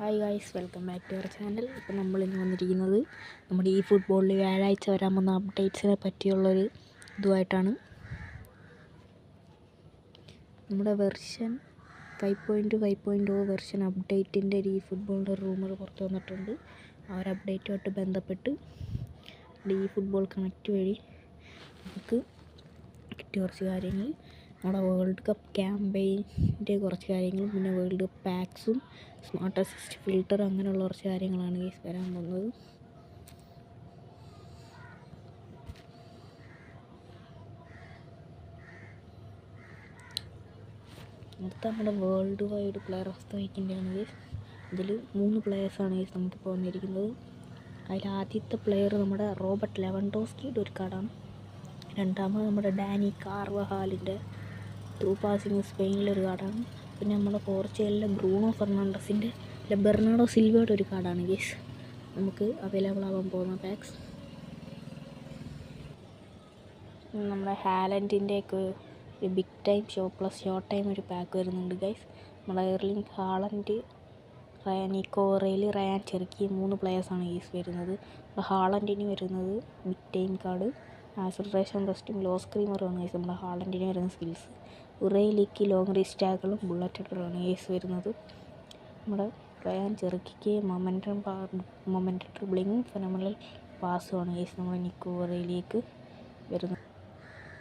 Hi guys, welcome back to our channel. ഇപ്പോൾ നമ്മളിന്ന് വന്നിരിക്കുന്നത് നമ്മുടെ ഈ ഫുട്ബോളിൽ വ്യാഴാഴ്ച വരാൻ പോകുന്ന അപ്ഡേറ്റ്സിനെ പറ്റിയുള്ളൊരു ഇതുമായിട്ടാണ്. നമ്മുടെ വെർഷൻ 5.5.0 വെർഷൻ അപ്ഡേറ്റിൻ്റെ ഈ ഫുട്ബോളിൻ്റെ റൂമർ പുറത്തു വന്നിട്ടുണ്ട്. ആ ഒരു അപ്ഡേറ്റുമായിട്ട് ബന്ധപ്പെട്ട് ഈ ഫുട്ബോൾ കണക്റ്റ് വഴി നമുക്ക് കിട്ടിയ കുറച്ച് കാര്യങ്ങൾ, നമ്മുടെ വേൾഡ് കപ്പ് ക്യാമ്പയിൻ്റെ കുറച്ച് കാര്യങ്ങളും, പിന്നെ വേൾഡ് കപ്പ് പാക്സും സ്മാർട്ട് അസിസ്റ്റ് ഫിൽട്ടർ അങ്ങനെയുള്ള കുറച്ച് കാര്യങ്ങളാണ് ഈ വരാൻ പോകുന്നത്. അടുത്ത നമ്മുടെ world wide player of the വീക്കിൻ്റെയാണ് ഗൈസ്. ഇതിൽ 3 പ്ലെയേഴ്സാണ് ഗൈസ് നമുക്കിപ്പോൾ വന്നിരിക്കുന്നത്. അതിൽ ആദ്യത്തെ പ്ലെയർ നമ്മുടെ റോബർട്ട് ലെവൻഡോസ്കിയുടെ ഒരു കാർഡാണ്. രണ്ടാമത് നമ്മുടെ ഡാനി കാർവഹാലിൻ്റെ ത്രൂ പാസിങ് സ്പെയിനിലൊരു കാർഡാണ്. പിന്നെ നമ്മുടെ പോർച്ചുഗലിലെ ബ്രൂണോ ഫെർണാണ്ടസിൻ്റെ ബെർണാഡോ സിൽവയുടെ ഒരു കാർഡാണ് ഗൈസ് നമുക്ക് അവൈലബിൾ ആവാൻ പോകുന്ന പാക്സ്. നമ്മുടെ ഹാലൻഡിൻ്റെയൊക്കെ ഒരു ബിഗ് ടൈം ഷോ ടൈം ഒരു പാക്ക് വരുന്നുണ്ട് ഗൈസ്. നമ്മുടെ എർലിംഗ് ഹാളൻഡ്, നിക്കോ റെയിൽ, റയാൻ ചെറുക്കി 3 പ്ലെയേഴ്സാണ് ഗൈസ് വരുന്നത്. നമ്മുടെ ഹാളൻഡിന് വരുന്നത് ബിഗ് ടൈം കാർഡ്, ആക്സലറേഷൻ റെസ്റ്റും ലോ സ്ക്രീമറുമാണ് ഗൈസ് നമ്മുടെ ഹാളൻഡിന് വരുന്ന സ്കിൽസ്. ഉറയിലേക്ക് ലോങ് റീച്ച് ടാക്കിളും ബുള്ളറ്റ് ഹെഡറുമാണ് ഗൈസ് വരുന്നത്. നമ്മുടെ റയാൻ ചെറുക്കിക്ക് മൊമെൻ്റ് ഡ്രിബ്ലിങ് ഫെനോമിനൽ പാസുമാണ് ഗൈസ് നമ്മുടെ നിക്കോ റെയിലേക്ക് വരുന്നത്.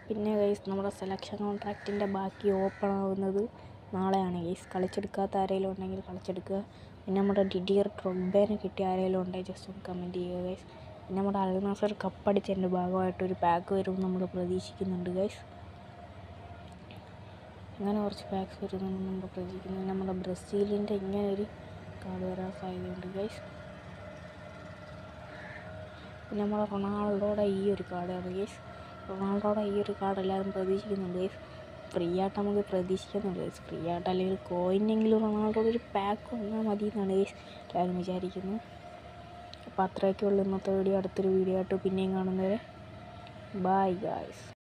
പിന്നെ ഗൈസ് നമ്മുടെ സെലക്ഷൻ കോൺട്രാക്റ്റിൻ്റെ ബാക്കി ഓപ്പൺ ആവുന്നത് നാളെയാണ് ഗൈസ്. കളിച്ചെടുക്കാത്ത ആരെങ്കിലും ഉണ്ടെങ്കിൽ കളിച്ചെടുക്കുക. പിന്നെ നമ്മുടെ ഡിഡിയർ ഡ്രോഗ്ബേനെ കിട്ടിയ ആരെങ്കിലും ഉണ്ടെങ്കിൽ ജസ്റ്റ് ഒന്ന് കമൻറ്റ് ചെയ്യുക ഗൈസ്. പിന്നെ നമ്മുടെ അൽ നാസർ കപ്പടിച്ചതിൻ്റെ ഭാഗമായിട്ടൊരു പാക്ക് വരുമെന്ന് നമ്മൾ പ്രതീക്ഷിക്കുന്നുണ്ട് ഗൈസ്. അങ്ങനെ കുറച്ച് പാക്സ് വരുമെന്ന് നമ്മൾ പ്രതീക്ഷിക്കുന്നു. നമ്മുടെ ബ്രസീലിൻ്റെ ഇങ്ങനെ ഒരു കാർഡ് വരാൻ സാധ്യതയുണ്ട് ഗൈസ്. പിന്നെ നമ്മുടെ റൊണാൾഡോയുടെ ഈ ഒരു കാർഡാണ് ഗൈസ്. റൊണാൾഡോയുടെ ഈ ഒരു കാർഡ് എല്ലാവരും പ്രതീക്ഷിക്കുന്നുണ്ട് ഗൈസ്. ഫ്രീ ആയിട്ട് നമുക്ക് പ്രതീക്ഷിക്കുന്നുണ്ട് ഗൈസ്. ഫ്രീ ആയിട്ട് അല്ലെങ്കിൽ കോയിനെങ്കിലും റൊണാൾഡോയുടെ ഒരു പാക്ക് വന്നാൽ മതി എന്നാണ് ഗൈസ് എല്ലാവരും വിചാരിക്കുന്നത്. അപ്പോൾ അത്രയൊക്കെ ഉള്ളൂ ഇന്നത്തെ വീഡിയോ. അടുത്തൊരു വീഡിയോ ആയിട്ട് പിന്നെയും കാണുന്നവരെ ബൈ ഗൈസ്.